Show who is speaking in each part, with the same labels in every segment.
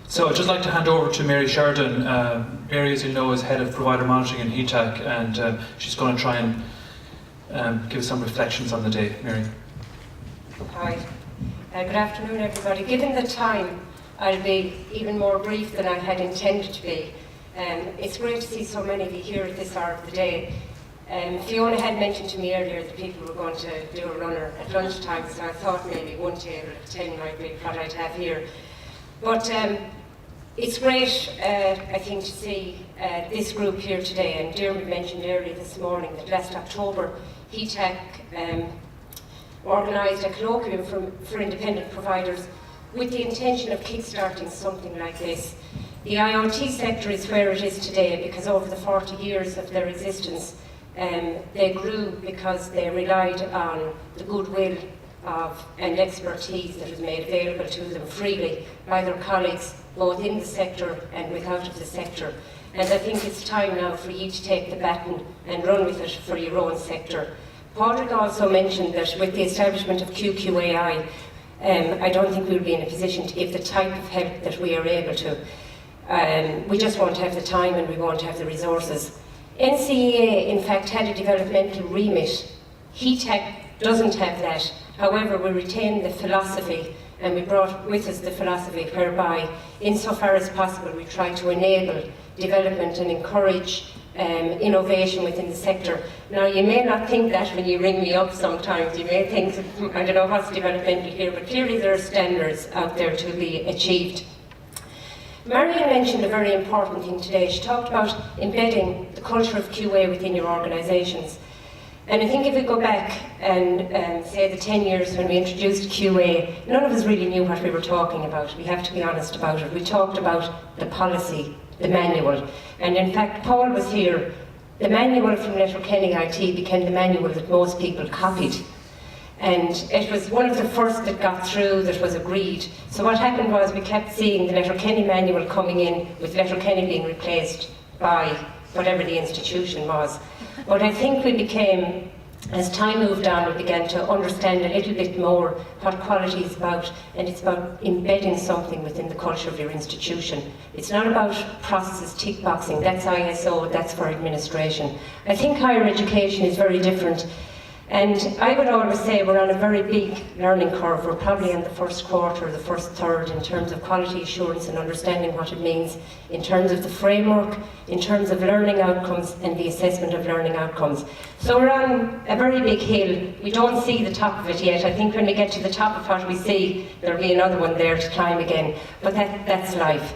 Speaker 1: So I'd just like to hand over to Mary Sheridan. Mary, as you know, is Head of Provider Monitoring in HETAC, and she's going to try and give some reflections on the day. Mary.
Speaker 2: Hi. Good afternoon, everybody. Given the time, I'll be even more brief than I had intended to be. It's great to see so many of you here at this hour of the day. Fiona had mentioned to me earlier that people were going to do a runner at lunchtime, so I thought maybe one table of 10 might be what I'd have here. But it's great, I think, to see this group here today. And Dermot mentioned earlier this morning that last October, HETAC organised a colloquium for independent providers with the intention of kick-starting something like this. The IoT sector is where it is today because over the 40 years of their existence, they grew because they relied on the goodwill of and expertise that was made available to them freely by their colleagues, both in the sector and without of the sector. And I think it's time now for you to take the baton and run with it for your own sector. Padraig also mentioned that with the establishment of QQAI, I don't think we'll be in a position to give the type of help that we are able to. We just won't have the time and we won't have the resources. NCEA, in fact, had a developmental remit. HETAC doesn't have that. However, we retain the philosophy, and we brought with us the philosophy whereby, insofar as possible, we try to enable development and encourage innovation within the sector. Now, you may not think that when you ring me up sometimes. You may think, I don't know what's developmental here, but clearly there are standards out there to be achieved. Marion mentioned a very important thing today. She talked about embedding the culture of QA within your organisations. And I think if we go back and say the 10 years when we introduced QA, none of us really knew what we were talking about. We have to be honest about it. We talked about the policy, the manual. And in fact, Paul was here. The manual from Letterkenny IT became the manual that most people copied. And it was one of the first that got through, that was agreed. So what happened was we kept seeing the Letterkenny manual coming in, with Letterkenny being replaced by whatever the institution was. But I think we became, as time moved on, we began to understand a little bit more what quality is about, and it's about embedding something within the culture of your institution. It's not about processes, tick boxing, that's ISO, that's for administration. I think higher education is very different. And I would always say we're on a very big learning curve. We're probably in the first quarter, the first third, in terms of quality assurance and understanding what it means, in terms of the framework, in terms of learning outcomes and the assessment of learning outcomes. So we're on a very big hill. We don't see the top of it yet. I think when we get to the top of what we see, there'll be another one there to climb again. But that's life.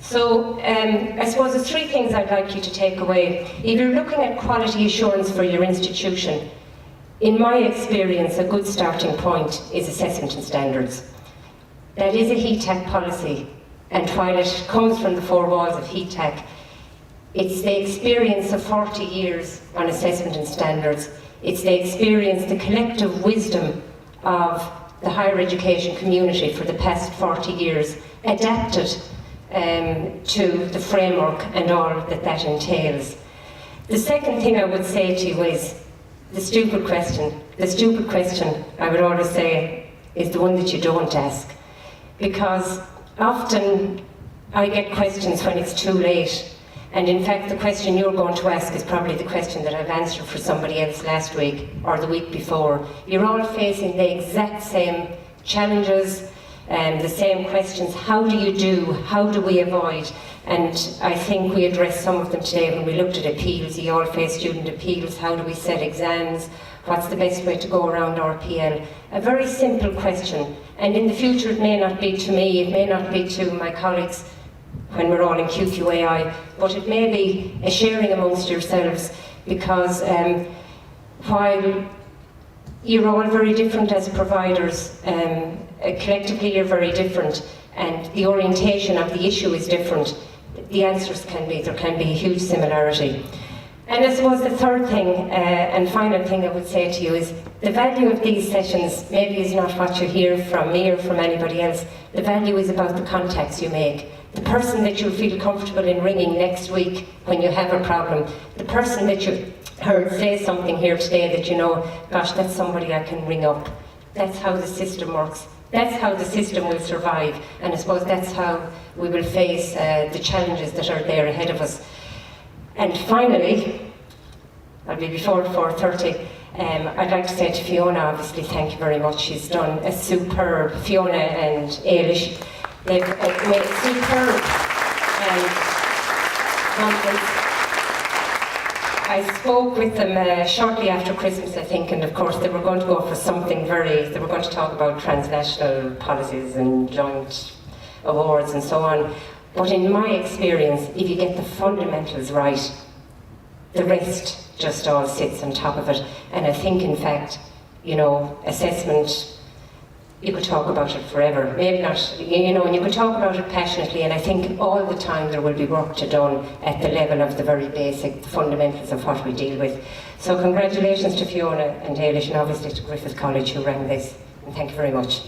Speaker 2: So I suppose there's three things I'd like you to take away. If you're looking at quality assurance for your institution, in my experience, a good starting point is assessment and standards. That is a HETAC policy, and while it comes from the four walls of HETAC, it's the experience of 40 years on assessment and standards. It's the experience, the collective wisdom of the higher education community for the past 40 years, adapted to the framework and all that that entails. The second thing I would say to you is, the stupid question I would always say is the one that you don't ask. Because often I get questions when it's too late. And in fact, the question you're going to ask is probably the question that I've answered for somebody else last week or the week before. You're all facing the exact same challenges and the same questions. How do you do? How do we avoid? And I think we addressed some of them today when we looked at appeals. You all face student appeals. How do we set exams? What's the best way to go around RPL? A very simple question. And in the future, it may not be to me, it may not be to my colleagues when we're all in QQAI, but it may be a sharing amongst yourselves, because while you're all very different as providers, collectively you're very different, and the orientation of the issue is different. The answers there can be a huge similarity. And I suppose the third thing and final thing I would say to you is the value of these sessions maybe is not what you hear from me or from anybody else. The value is about the contacts you make. The person that you'll feel comfortable in ringing next week when you have a problem. The person that you heard say something here today that you know, gosh, that's somebody I can ring up. That's how the system works. That's how the system will survive, and I suppose that's how we will face the challenges that are there ahead of us. And finally, I'll be before 4:30. I'd like to say to Fiona, obviously, thank you very much. She's done a superb, Fiona and Ailish, they've made a superb conference. I spoke with them shortly after Christmas, I think, and of course they were going to go for something they were going to talk about transnational policies and joint awards and so on. But in my experience, if you get the fundamentals right, the rest just all sits on top of it. And I think, in fact, you know, assessment, you could talk about it forever. Maybe not, you know, and you could talk about it passionately, and I think all the time there will be work to done at the level of the very basic, the fundamentals of what we deal with. So congratulations to Fiona and Ailish, and obviously to Griffith College who ran this, and thank you very much.